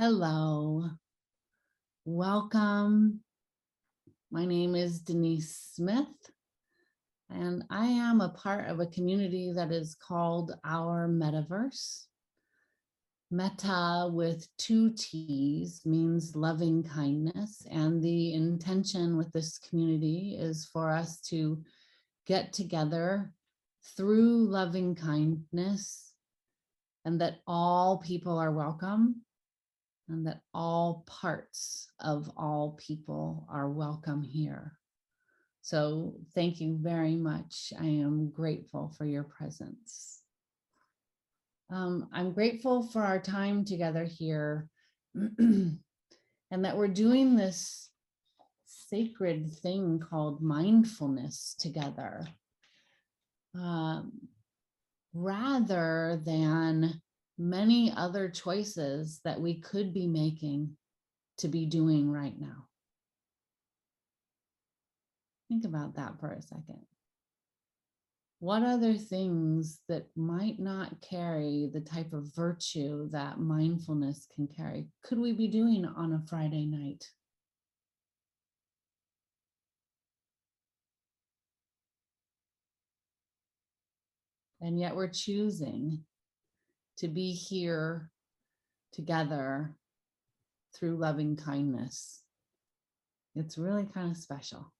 Hello, welcome. My name is Denise Smith, and I am a part of a community that is called Our Mettaverse. Metta with 2 T's means loving kindness, and the intention with this community is for us to get together through loving kindness, and that all people are welcome, and that all parts of all people are welcome here. So thank you very much. I am grateful for your presence. I'm grateful for our time together here and that we're doing this sacred thing called mindfulness together, rather than many other choices that we could be making to be doing right now. Think about that for a second. What other things that might not carry the type of virtue that mindfulness can carry could we be doing on a Friday night? And yet we're choosing to be here together through loving kindness. It's really kind of special.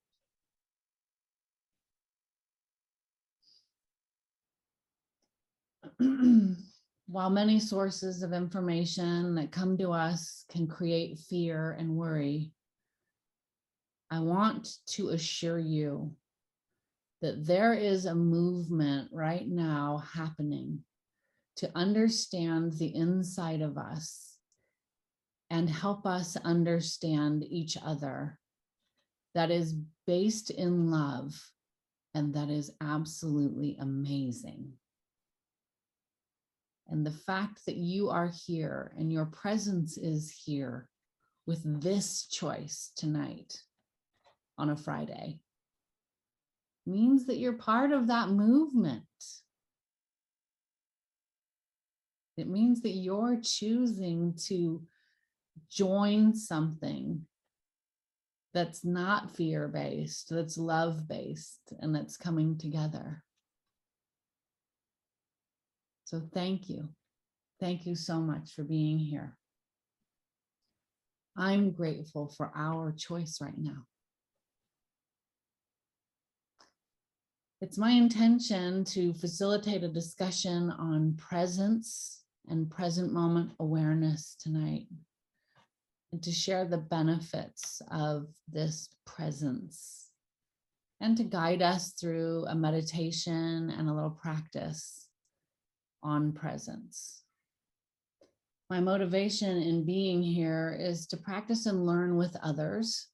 While many sources of information that come to us can create fear and worry, I want to assure you that there is a movement right now happening to understand the inside of us and help us understand each other, that is based in love, and that is absolutely amazing. And the fact that you are here and your presence is here with this choice tonight on a Friday means that you're part of that movement. It means that you're choosing to join something that's not fear-based, that's love-based, and that's coming together. So thank you. Thank you so much for being here. I'm grateful for our choice right now. It's my intention to facilitate a discussion on presence and present moment awareness tonight, and to share the benefits of this presence, and to guide us through a meditation and a little practice on presence. My motivation in being here is to practice and learn with others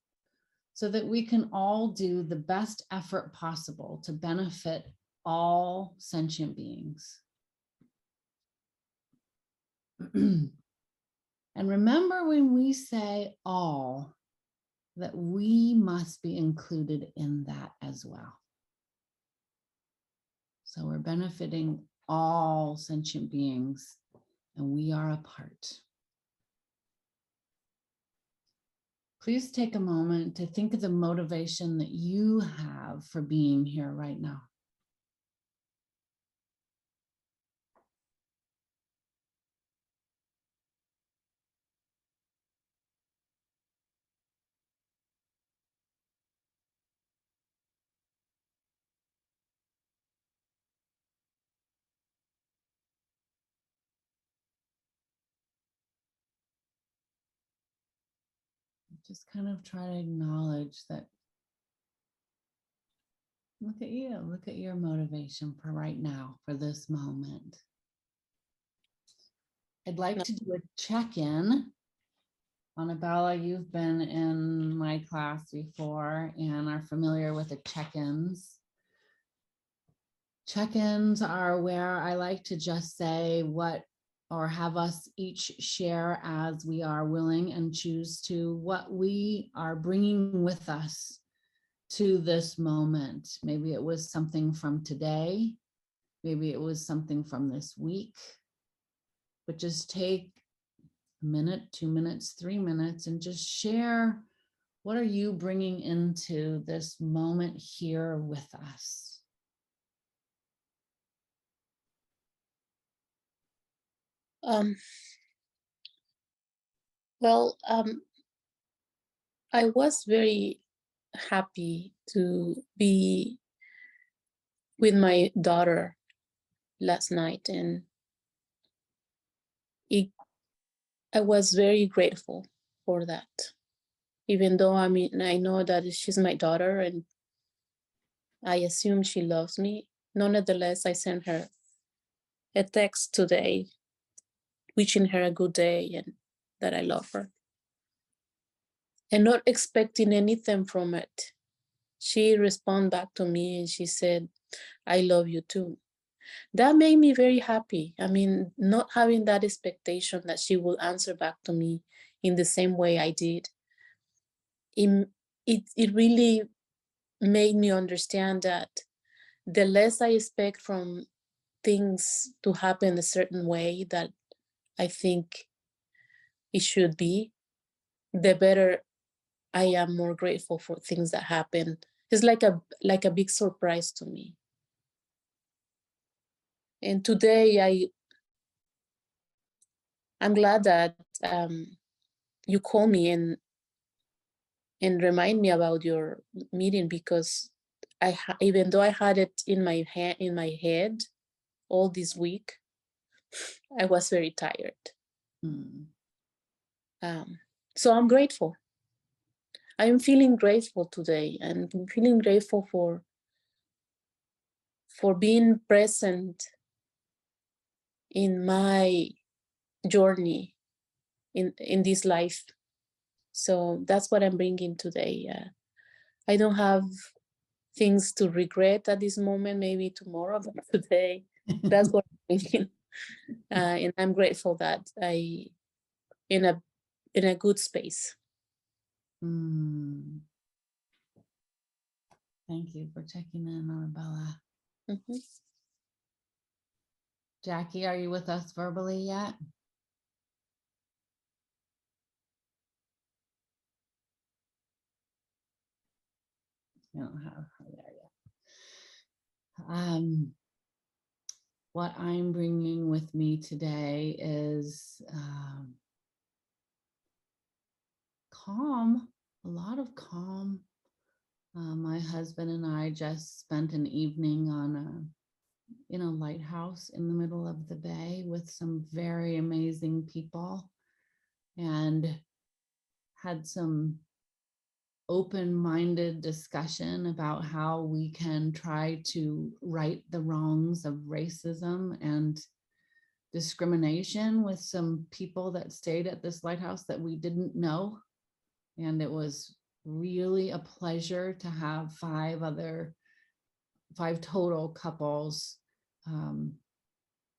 so that we can all do the best effort possible to benefit all sentient beings. And remember, when we say all, that we must be included in that as well. So we're benefiting all sentient beings, and we are a part. Please take a moment to think of the motivation that you have for being here right now. Just kind of try to acknowledge that. Look at you, look at your motivation for right now, for this moment. I'd like to do a check-in. Annabella, you've been in my class before and are familiar with the check-ins. Check-ins are where I like to just say what, or have us each share as we are willing and choose to, what we are bringing with us to this moment. Maybe it was something from today, maybe it was something from this week, but just take a minute, 2 minutes, 3 minutes, and just share, what are you bringing into this moment here with us? Well, I was very happy to be with my daughter last night, and I was very grateful for that. Even though I know that she's my daughter and I assume she loves me, nonetheless, I sent her a text today wishing her a good day and that I love her. And not expecting anything from it. She responded back to me and she said, I love you too. That made me very happy. I mean, not having that expectation that she will answer back to me in the same way I did. It really made me understand that the less I expect from things to happen a certain way that I think it should be, the better I am more grateful for things that happen. It's like a big surprise to me. And today I'm glad that you call me and remind me about your meeting, because even though I had it in my head all this week, I was very tired. So I'm grateful. I am feeling grateful today, and I'm feeling grateful for being present in my journey in this life. So that's what I'm bringing today. I don't have things to regret at this moment, maybe tomorrow, but today, that's what I'm thinking. And I'm grateful that I in a good space. Thank you for checking in, Arabella. Mm-hmm. Jackie, are you with us verbally yet? I don't have her there yet. What I'm bringing with me today is calm, a lot of calm. My husband and I just spent an evening in a lighthouse in the middle of the bay with some very amazing people, and had some open-minded discussion about how we can try to right the wrongs of racism and discrimination with some people that stayed at this lighthouse that we didn't know. And it was really a pleasure to have five total couples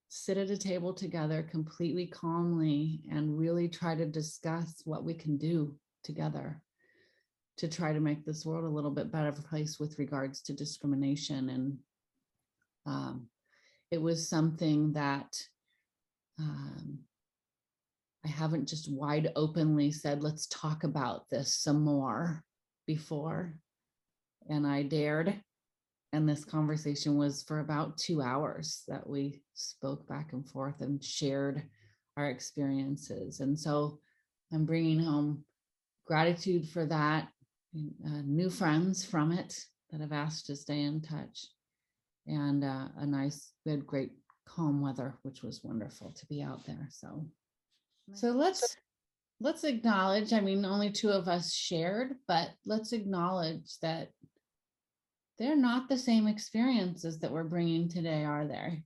sit at a table together completely calmly and really try to discuss what we can do together to try to make this world a little bit better place with regards to discrimination. And it was something that I haven't just wide openly said, let's talk about this some more before. And I dared. And this conversation was for about 2 hours that we spoke back and forth and shared our experiences. And so I'm bringing home gratitude for that, new friends from it that have asked to stay in touch, and a nice, good, great, calm weather, which was wonderful to be out there. So let's acknowledge, I mean, only two of us shared, but let's acknowledge that they're not the same experiences that we're bringing today, are they?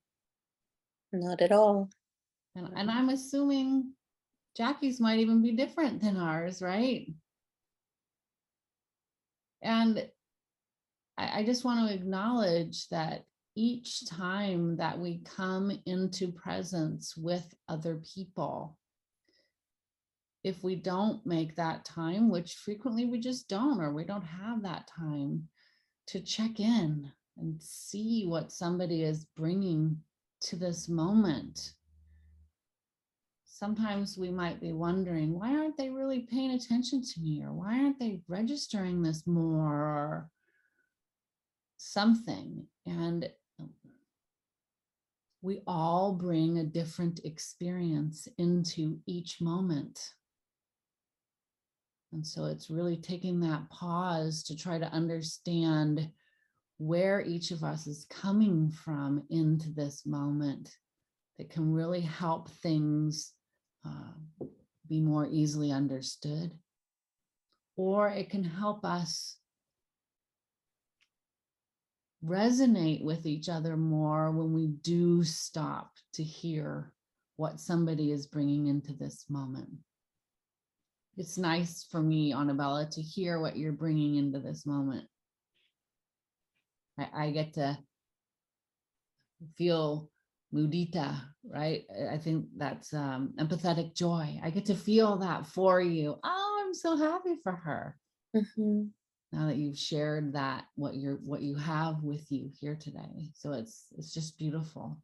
Not at all. And I'm assuming Jackie's might even be different than ours, right? And I just want to acknowledge that each time that we come into presence with other people, if we don't make that time, which frequently we just don't, or we don't have that time to check in and see what somebody is bringing to this moment, sometimes we might be wondering, why aren't they really paying attention to me? Or why aren't they registering this more or something? And we all bring a different experience into each moment. And so it's really taking that pause to try to understand where each of us is coming from into this moment that can really help things be more easily understood. Or it can help us resonate with each other more when we do stop to hear what somebody is bringing into this moment. It's nice for me, Annabella, to hear what you're bringing into this moment. I get to feel mudita, right? I think that's empathetic joy. I get to feel that for you. Oh, I'm so happy for her. Mm-hmm. Now that you've shared that, what you have with you here today. So it's just beautiful.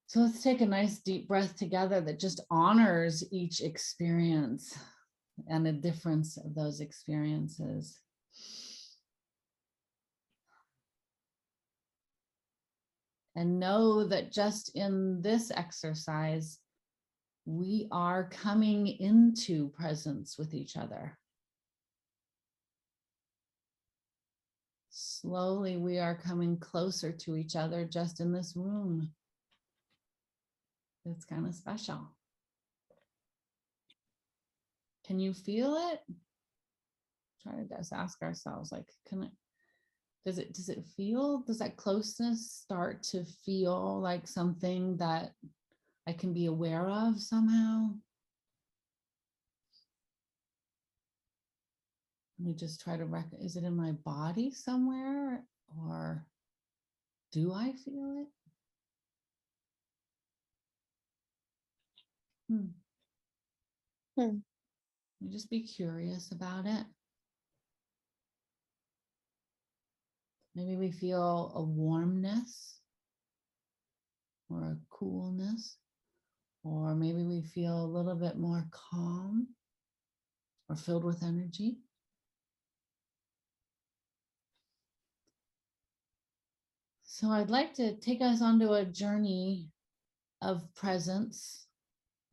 So let's take a nice deep breath together that just honors each experience and the difference of those experiences. And know that just in this exercise, we are coming into presence with each other. Slowly, we are coming closer to each other just in this room. It's kind of special. Can you feel it? Try to just ask ourselves, like, does it feel, does that closeness start to feel like something that I can be aware of somehow? Let me just try to is it in my body somewhere, or do I feel it? Just be curious about it. Maybe we feel a warmness or a coolness, or maybe we feel a little bit more calm or filled with energy. So I'd like to take us onto a journey of presence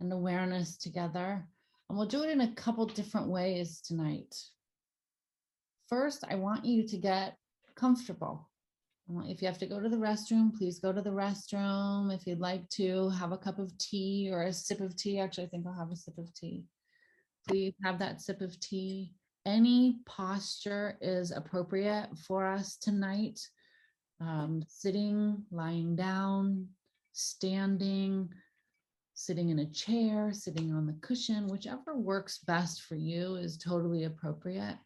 and awareness together. And we'll do it in a couple different ways tonight. First, I want you to get comfortable. If you have to go to the restroom, please go to the restroom. If you'd like to have a cup of tea or a sip of tea, actually, I think I'll have a sip of tea. Please have that sip of tea. Any posture is appropriate for us tonight. Sitting, lying down, standing, sitting in a chair, sitting on the cushion, whichever works best for you is totally appropriate.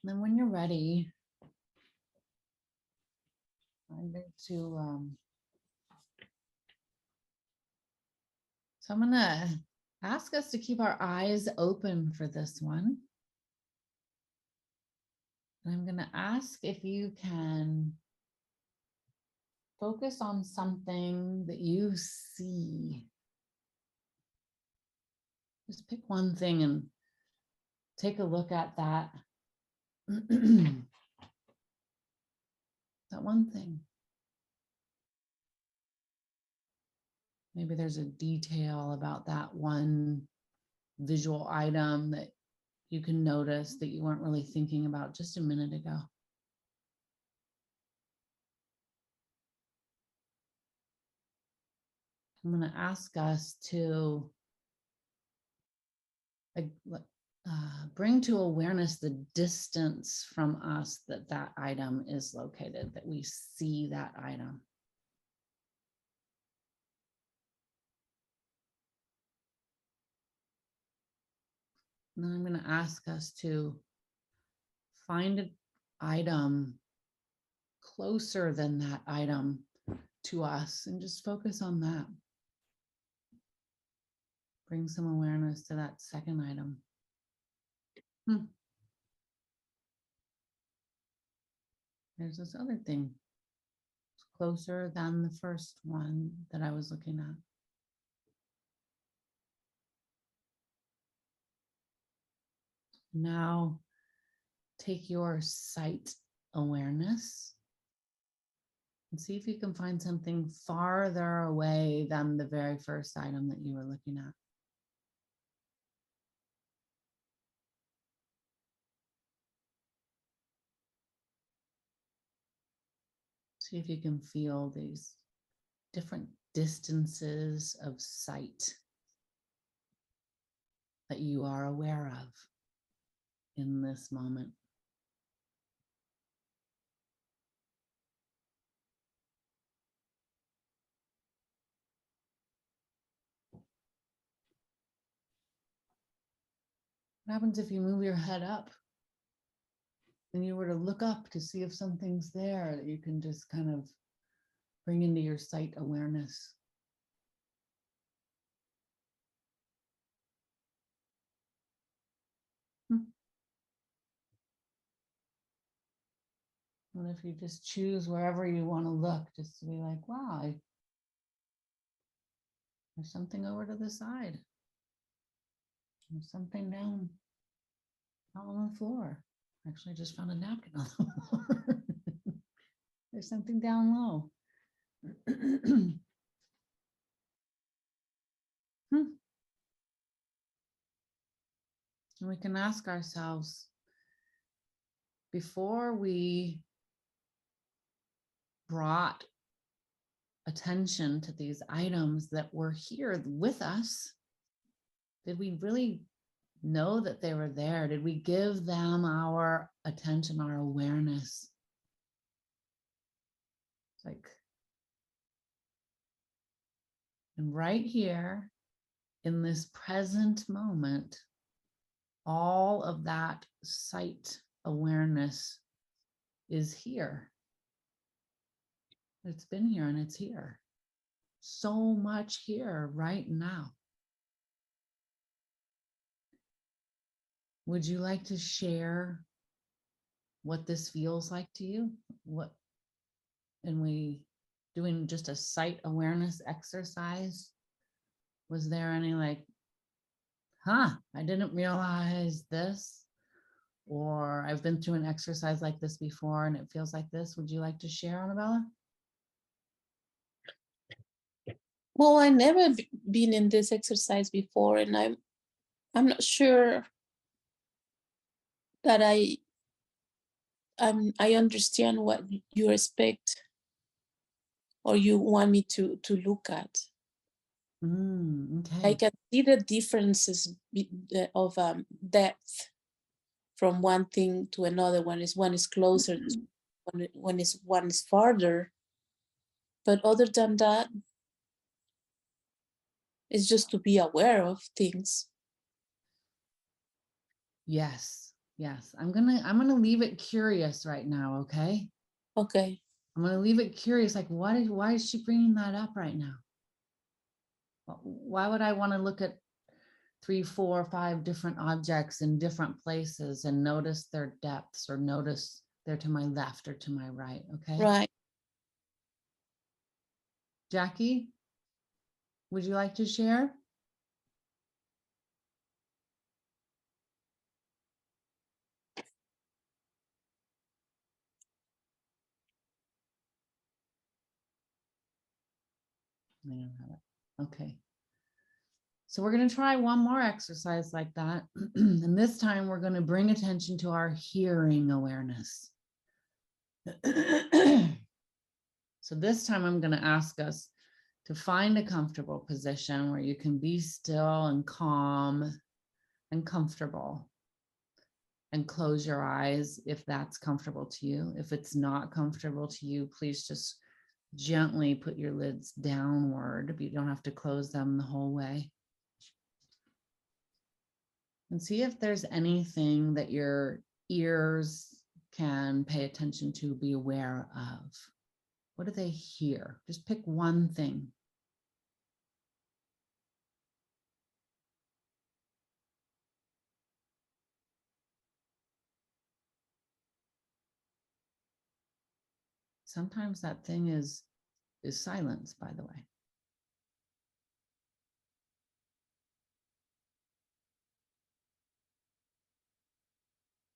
Then when you're ready, I'm going to, so I'm gonna ask us to keep our eyes open for this one. And I'm gonna ask if you can focus on something that you see. Just pick one thing and take a look at that. That one thing. Maybe there's a detail about that one visual item that you can notice that you weren't really thinking about just a minute ago. I'm going to ask us to bring to awareness the distance from us that item is located, that we see that item. And then I'm going to ask us to find an item closer than that item to us and just focus on that. bring some awareness to that second item. There's this other thing. It's closer than the first one that I was looking at. Now, take your sight awareness and see if you can find something farther away than the very first item that you were looking at. See if you can feel these different distances of sight that you are aware of in this moment. What happens if you move your head up and you were to look up to see if something's there that you can just kind of bring into your sight awareness? And if you just choose wherever you want to look, just to be like, wow, there's something over to the side. There's something down on the floor. Actually, I just found a napkin on the floor. There's something down low. And we can ask ourselves, before we brought attention to these items that were here with us, did we really know that they were there? Did we give them our attention, our awareness? It's like, and right here in this present moment, all of that sight awareness is here. It's been here and it's here. So much here right now. Would you like to share what this feels like to you? And we doing just a sight awareness exercise? Was there any like, I didn't realize this, or I've been through an exercise like this before and it feels like this? Would you like to share, Annabella? Well, I never been in this exercise before, and I'm not sure that I understand what you expect or you want me to look at. Okay. I can see the differences of depth from one thing to another. One is closer, one is farther. But other than that, it's just to be aware of things. Yes. I'm gonna leave it curious right now. Okay. Okay. I'm gonna leave it curious. Like, why is she bringing that up right now? Why would I want to look at 3, 4, 5 different objects in different places and notice their depths, or notice they're to my left or to my right? Okay. Right. Jackie, would you like to share? I don't have it. Okay. So we're going to try one more exercise like that. And this time we're going to bring attention to our hearing awareness. So this time I'm going to ask us to find a comfortable position where you can be still and calm and comfortable. And close your eyes if that's comfortable to you. If it's not comfortable to you, please just gently put your lids downward. You don't have to close them the whole way. And see if there's anything that your ears can pay attention to, be aware of. What do they hear? Just pick one thing. Sometimes that thing is silence, by the way.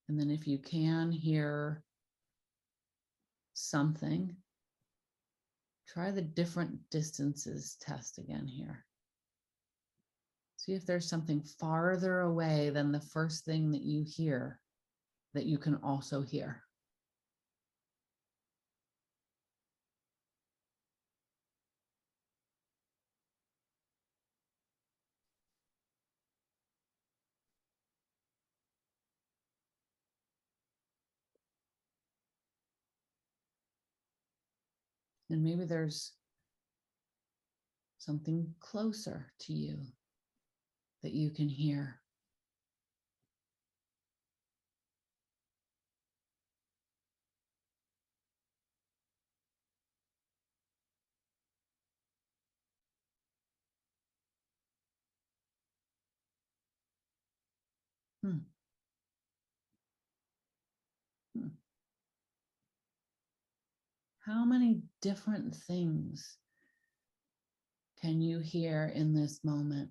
And then if you can hear something, try the different distances test again here. See if there's something farther away than the first thing that you hear that you can also hear. And maybe there's something closer to you that you can hear. Hmm. Hmm. How many different things can you hear in this moment?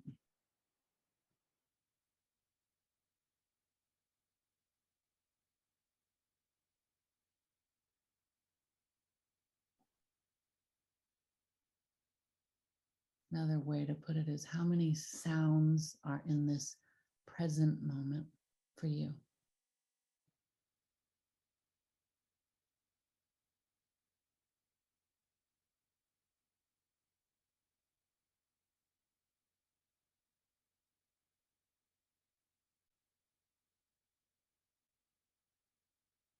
Another way to put it is how many sounds are in this present moment for you?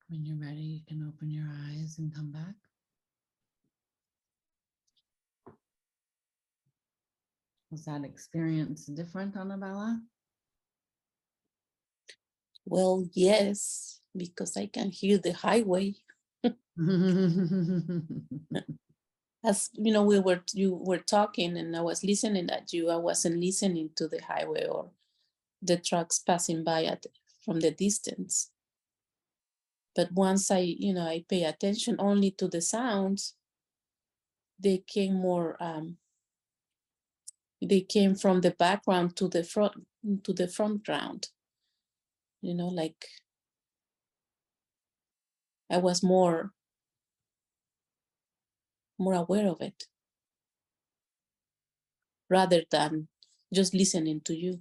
When you're ready, you can open your eyes and come back. Was that experience different, Annabella? Well, yes, because I can hear the highway. As you know, you were talking and I was listening at you. I wasn't listening to the highway or the trucks passing by from the distance. But once I pay attention only to the sounds, they came more they came from the background to the front ground. Like I was more aware of it rather than just listening to you.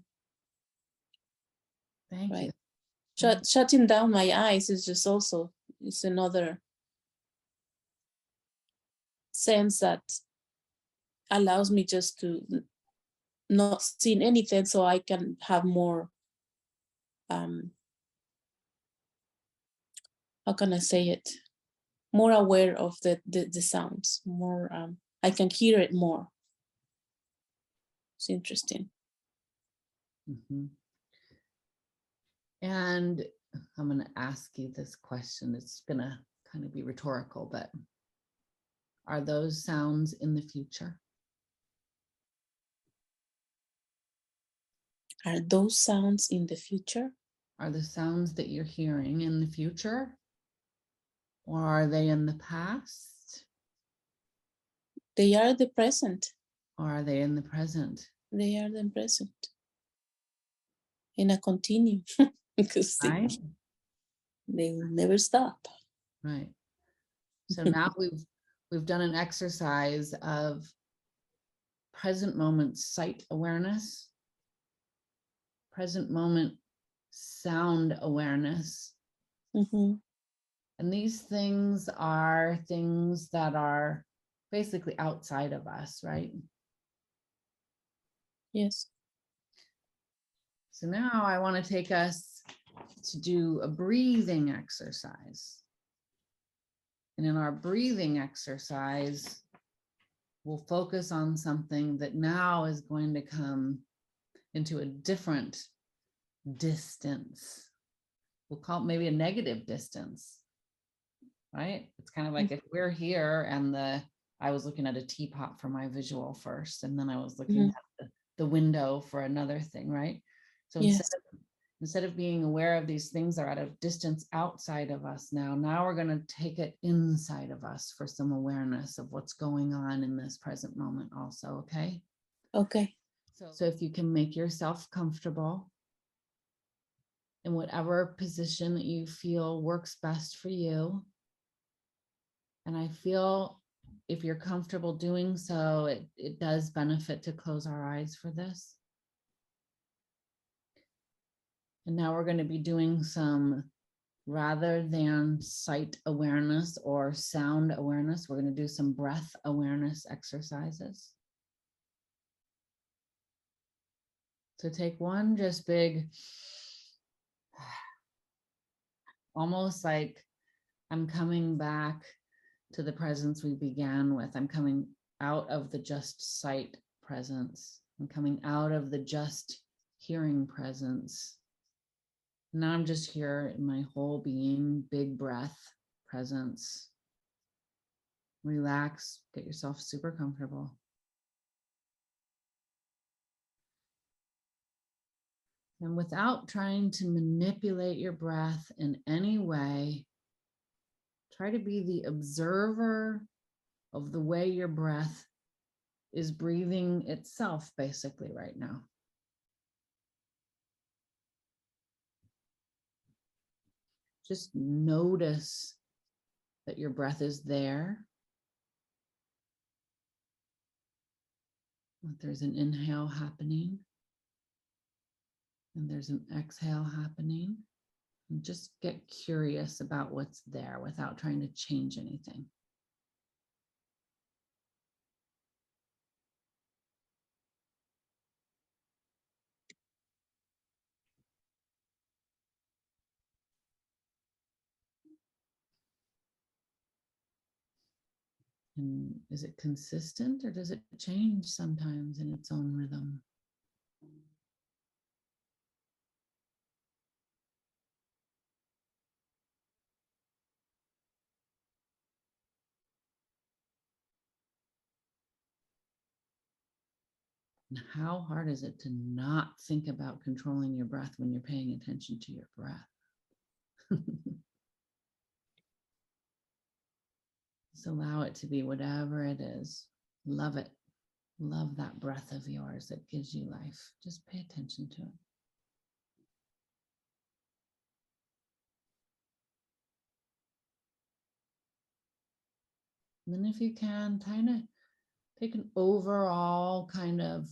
Thank you. Shutting down my eyes is just also, it's another sense that allows me just to not see anything, so I can have more, how can I say it? More aware of the sounds, more, I can hear it more. It's interesting. Mm-hmm. And I'm going to ask you this question. It's going to kind of be rhetorical, but are those sounds in the future? Are those sounds in the future? Are the sounds that you're hearing in the future? Or are they in the past? They are the present. Or are they in the present? They are the present. And I continue because Right? they will never stop. Right. So now we've done an exercise of present moment sight awareness, present moment sound awareness. Mm-hmm. And these things are things that are basically outside of us, right? Yes. So now I want to take us to do a breathing exercise. And in our breathing exercise, we'll focus on something that now is going to come into a different distance. We'll call it maybe a negative distance, right? It's kind of like if we're here and I was looking at a teapot for my visual first, and then I was looking at the window for another thing, right? So Yes. Instead of being aware of these things that are at a distance outside of us now we're going to take it inside of us for some awareness of what's going on in this present moment also, okay? Okay. So if you can make yourself comfortable in whatever position that you feel works best for you. And I feel if you're comfortable doing so, it does benefit to close our eyes for this. And now we're going to be doing some, rather than sight awareness or sound awareness, we're going to do some breath awareness exercises. So take one just big, almost like I'm coming back to the presence we began with. I'm coming out of the just sight presence. I'm coming out of the just hearing presence. Now I'm just here in my whole being, big breath presence. Relax, get yourself super comfortable. And without trying to manipulate your breath in any way, try to be the observer of the way your breath is breathing itself basically right now. Just notice that your breath is there. That there's an inhale happening and there's an exhale happening. And just get curious about what's there without trying to change anything. And is it consistent or does it change sometimes in its own rhythm? And how hard is it to not think about controlling your breath when you're paying attention to your breath? Just allow it to be whatever it is. Love it. Love that breath of yours that gives you life. Just pay attention to it. And then if you can, kind of take an overall kind of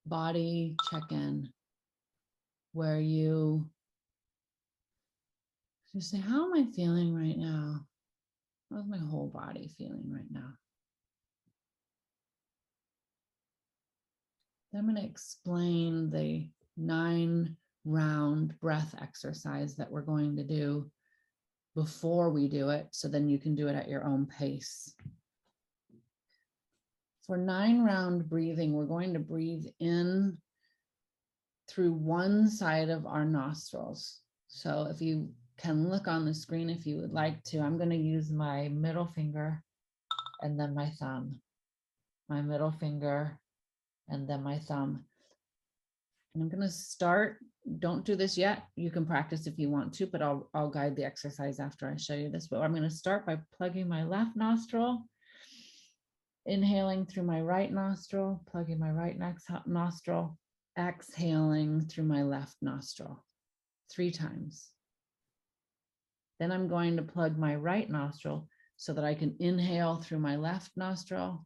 body check-in where you just say, how am I feeling right now? How's my whole body feeling right now? Then I'm going to explain the 9-round breath exercise that we're going to do before we do it, so then you can do it at your own pace. For 9-round breathing, we're going to breathe in through one side of our nostrils. So if you can look on the screen if you would like to, I'm going to use my middle finger and then my thumb. My middle finger and then my thumb. And I'm going to start, don't do this yet. You can practice if you want to, but I'll guide the exercise after I show you this. But I'm going to start by plugging my left nostril, inhaling through my right nostril, plugging my right nostril, exhaling through my left nostril 3 times. Then I'm going to plug my right nostril so that I can inhale through my left nostril,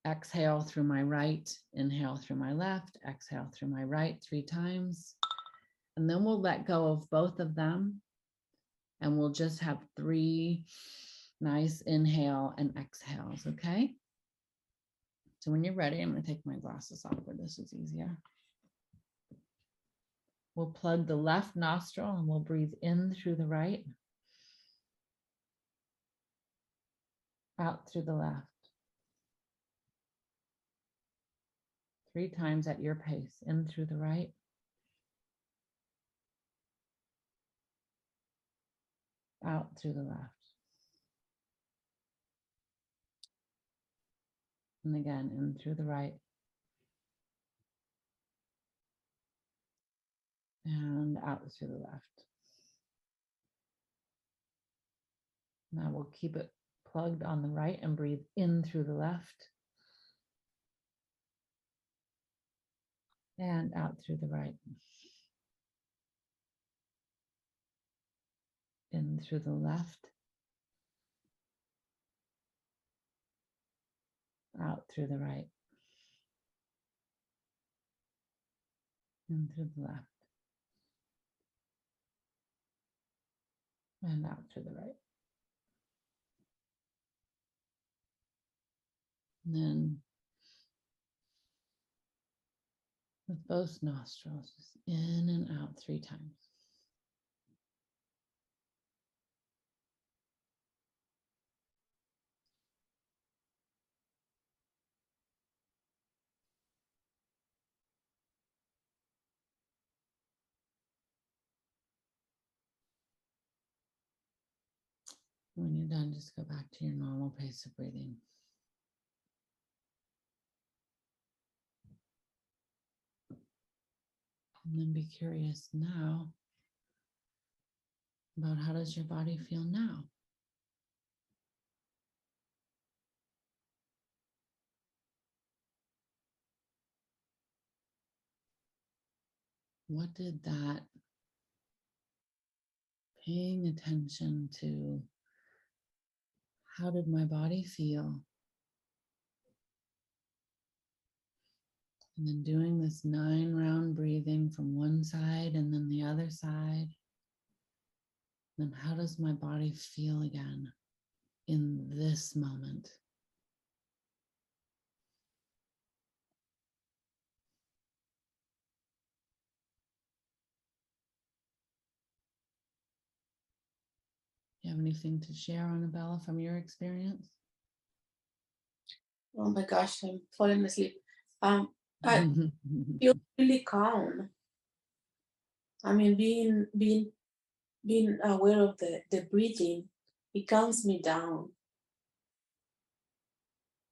exhale through my right, inhale through my left, exhale through my right 3 times. And then we'll let go of both of them and we'll just have 3 nice inhale and exhales, okay? So when you're ready, I'm going to take my glasses off where this is easier. We'll plug the left nostril and we'll breathe in through the right, out through the left. 3 times at your pace, in through the right, out through the left. And again, in through the right, and out through the left. Now we'll keep it plugged on the right and breathe in through the left and out through the right. In through the left, out through the right. In through the left and out through the right. And then with both nostrils, just in and out 3 times. When you're done, just go back to your normal pace of breathing. And then be curious now about how does your body feel now? What did that paying attention to, how did my body feel? And then doing this 9-round breathing from one side and then the other side. Then how does my body feel again in this moment? You have anything to share, Annabella, from your experience? Oh my gosh, I'm falling asleep. I feel really calm. I mean, being aware of the breathing, it calms me down.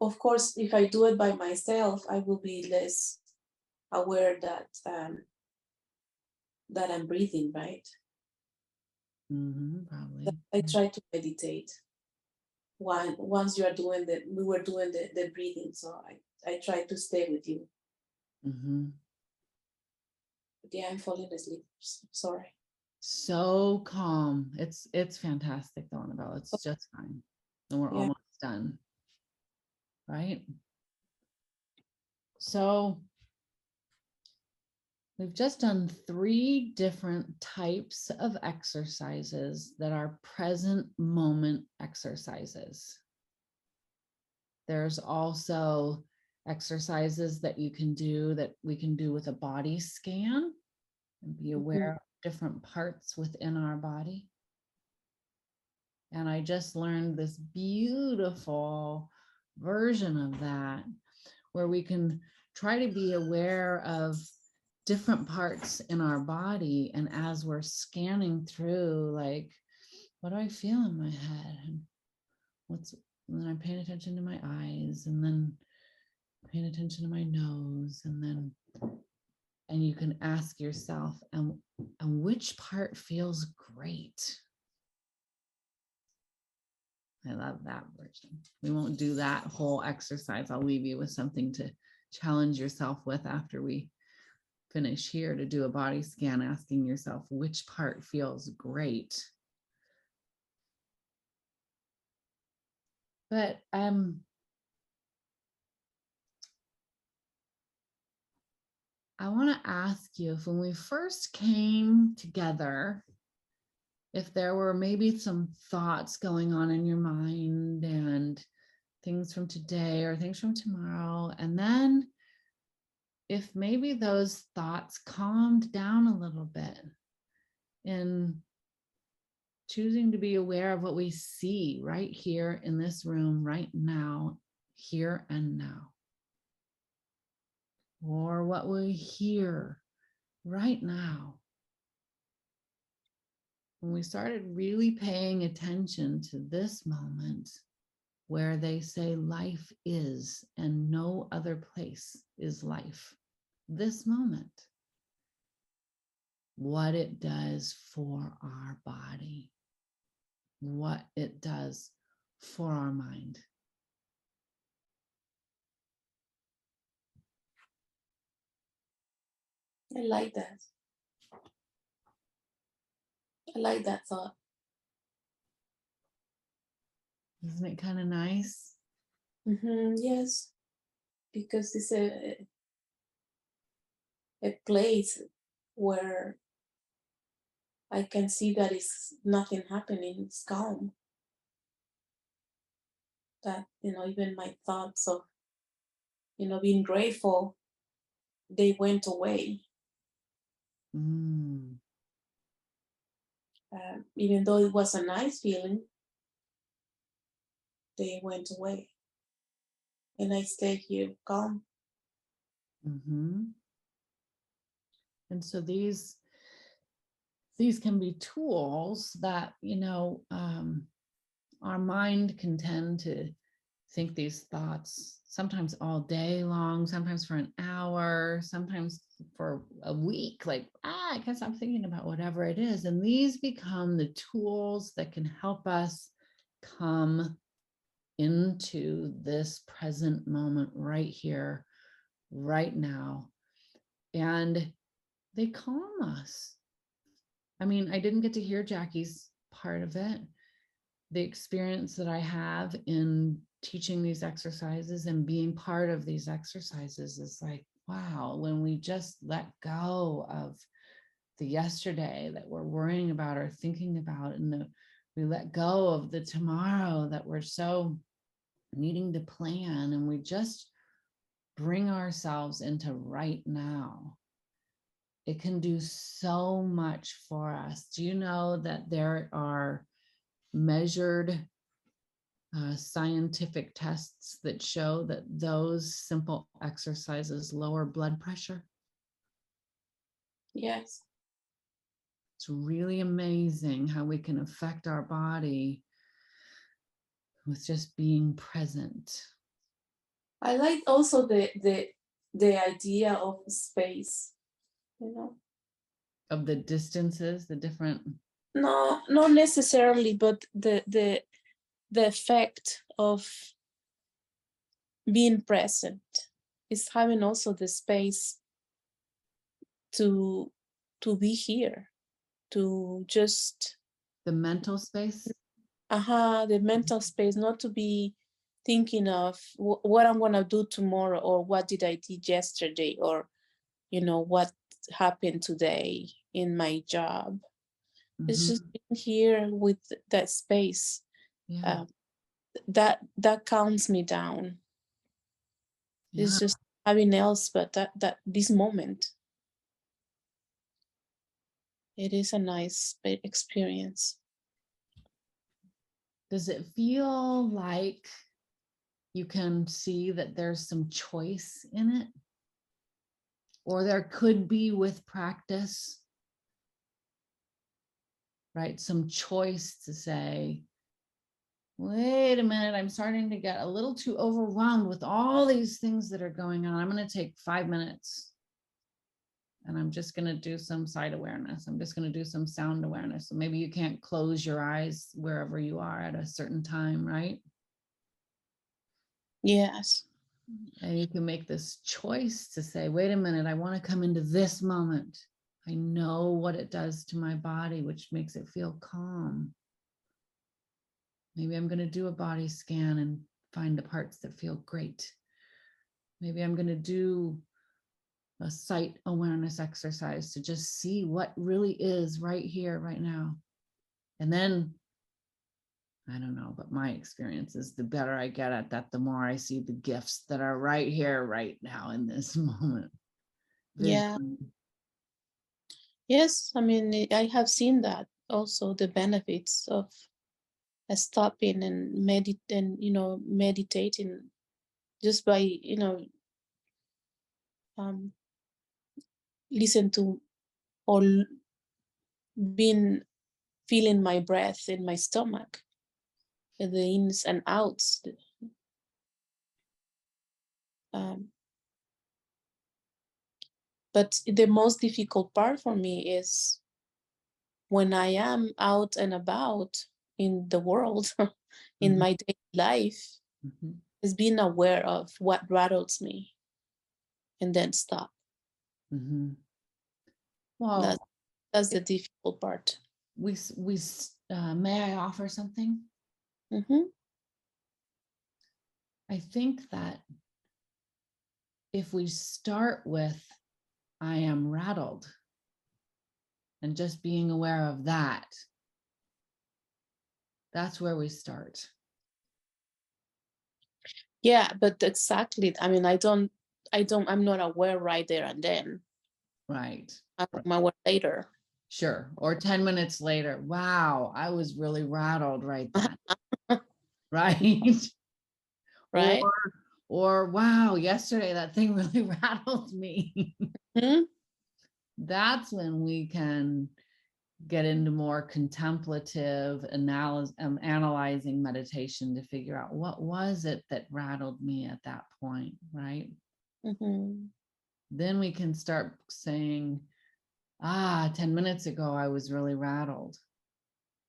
Of course, if I do it by myself, I will be less aware that I'm breathing, right? Probably. I try to meditate. Once we were doing the breathing, so I try to stay with you. But yeah, I'm falling asleep. Sorry. So calm. It's fantastic, though, Annabelle. It's just fine. And we're almost done. Right? So we've just done 3 different types of exercises that are present moment exercises. There's also exercises that you can do that we can do with a body scan and be aware of different parts within our body. And I just learned this beautiful version of that where we can try to be aware of different parts in our body. And as we're scanning through, like, what do I feel in my head? And then I'm paying attention to my eyes, and then paying attention to my nose, and you can ask yourself, and which part feels great? I love that version. We won't do that whole exercise. I'll leave you with something to challenge yourself with after we finish here, to do a body scan, asking yourself which part feels great. But I want to ask you, if when we first came together, if there were maybe some thoughts going on in your mind and things from today or things from tomorrow, and then if maybe those thoughts calmed down a little bit in choosing to be aware of what we see right here in this room, right now, here and now, or what we hear right now. When we started really paying attention to this moment where they say life is and no other place is life, this moment, what it does for our body, what it does for our mind. I like that. I like that thought. Isn't it kind of nice? Yes, because it's a place where I can see that it's nothing happening. It's calm. That, even my thoughts of, being grateful, they went away. Mm. Even though it was a nice feeling, they went away. And I stayed here calm. Mm-hmm. And so these can be tools that, our mind can tend to think these thoughts sometimes all day long, sometimes for an hour, sometimes for a week, like, I guess I'm thinking about whatever it is. And these become the tools that can help us come into this present moment right here, right now. And they calm us. I mean, I didn't get to hear Jackie's part of it. The experience that I have in teaching these exercises and being part of these exercises is like, wow, when we just let go of the yesterday that we're worrying about or thinking about, and we let go of the tomorrow that we're so needing to plan, and we just bring ourselves into right now, it can do so much for us. Do you know that there are measured scientific tests that show that those simple exercises lower blood pressure? Yes. It's really amazing how we can affect our body with just being present. I like also the idea of space, Of the distances, the different. No, not necessarily, but the effect of being present is having also the space to be here, to just The mental space. the mental space, not to be thinking of what I'm gonna do tomorrow, or what did I did yesterday, or what happened today in my job. Mm-hmm. It's just being here with that space. Yeah. That calms me down. Yeah. It's just having else but that this moment. It is a nice experience. Does it feel like you can see that there's some choice in it? Or there could be with practice, right? Some choice to say, wait a minute, I'm starting to get a little too overwhelmed with all these things that are going on. I'm going to take 5 minutes and I'm just going to do some sight awareness. I'm just going to do some sound awareness. So maybe you can't close your eyes wherever you are at a certain time, right? Yes. And you can make this choice to say, wait a minute, I want to come into this moment. I know what it does to my body, which makes it feel calm. Maybe I'm going to do a body scan and find the parts that feel great. Maybe I'm going to do a sight awareness exercise to just see what really is right here, right now. And then, I don't know, but my experience is the better I get at that, the more I see the gifts that are right here, right now in this moment. Yeah. Yes, I mean, I have seen that also, the benefits of stopping and meditating just by listen to, or being feeling my breath in my stomach, the ins and outs. But the most difficult part for me is when I am out and about in the world, in Mhm, my daily life, mhm, is being aware of what rattles me and then stop. mhm. That Well, that's the difficult part. may I offer something? Hmm. I think that if we start with, I am rattled, and just being aware of that, that's where we start. Yeah, but exactly. I mean, I'm not aware right there and then. Right. I'm aware later. Sure. Or 10 minutes later, wow, I was really rattled right then. Right. Or Right? wow, yesterday that thing really rattled me. Hmm. That's when we can get into more contemplative analyzing meditation to figure out what was it that rattled me at that point, right? Hmm. Then we can start saying, 10 minutes ago, I was really rattled.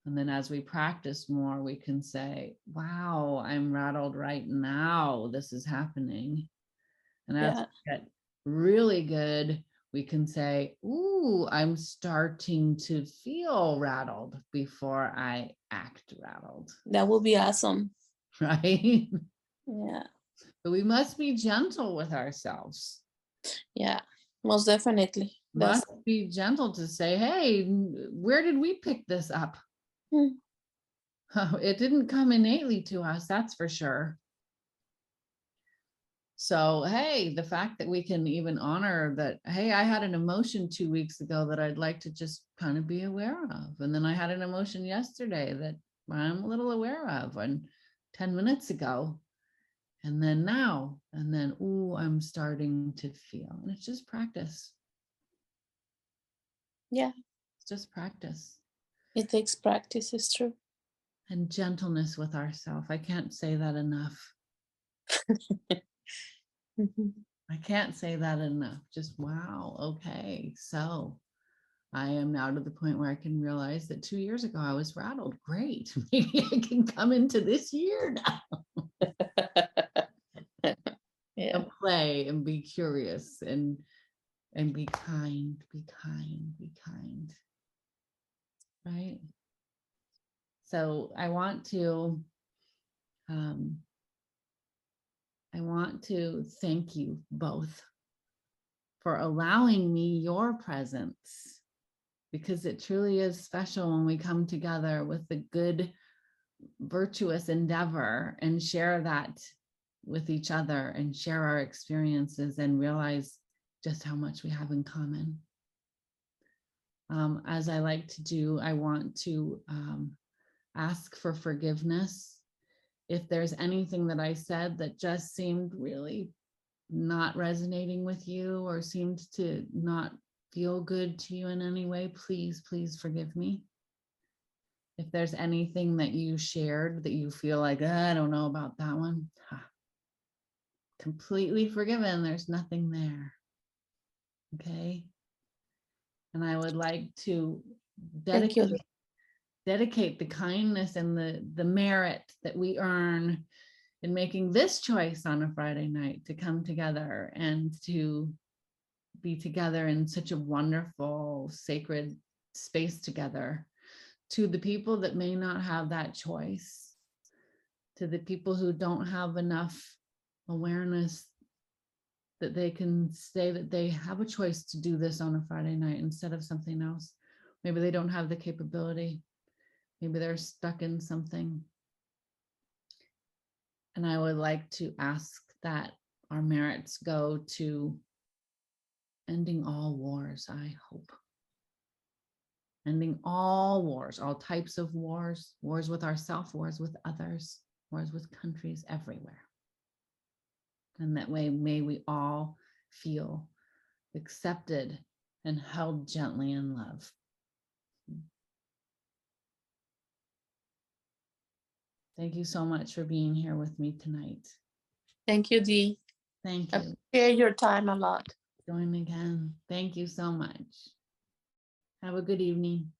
And then as we practice more, we can say, wow, I'm rattled right now. This is happening. And as Yeah, we get really good, we can say, ooh, I'm starting to feel rattled before I act rattled, that would be awesome. right? Yeah, But we must be gentle with ourselves. yeah, most definitely. That's Must be gentle to say, hey, where did we pick this up? mm, It didn't come innately to us, that's for sure. So, hey, the fact that we can even honor that, hey, I had an emotion 2 weeks ago that I'd like to just kind of be aware of. And then I had an emotion yesterday that I'm a little aware of, and 10 minutes ago. And then now, and then, ooh, I'm starting to feel. And it's just practice. yeah, It's just practice it takes practice, it's true. and gentleness with ourselves. I can't say that enough. Mhm. I can't say that enough. Just wow. Okay. So I am now to the point where I can realize that 2 years ago I was rattled. Great. Maybe I can come into this year now Yeah, and play and be curious and be kind, be kind, be kind. Right. So um, I want to thank you both for allowing me your presence, because it truly is special when we come together with the good, virtuous endeavor and share that with each other and share our experiences and realize just how much we have in common. As I like to do, I want to ask for forgiveness if there's anything that I said that just seemed really not resonating with you or seemed to not feel good to you in any way. Please, please forgive me. If there's anything that you shared that you feel like, I don't know about that one, completely forgiven. There's nothing there. Okay. And I would like to thank you. dedicate the kindness and the merit that we earn in making this choice on a Friday night to come together and to be together in such a wonderful, sacred space together, to the people that may not have that choice, to the people who don't have enough awareness that they can say that they have a choice to do this on a Friday night instead of something else. Maybe they don't have the capability. Maybe they're stuck in something. And I would like to ask that our merits go to ending all wars, I hope. Ending all wars, all types of wars, wars with ourselves, wars with others, wars with countries everywhere. And that way, may we all feel accepted and held gently in love. Thank you so much for being here with me tonight. Thank you, Dee. Thank I you. appreciate your time a lot. Join again. Thank you so much. Have a good evening.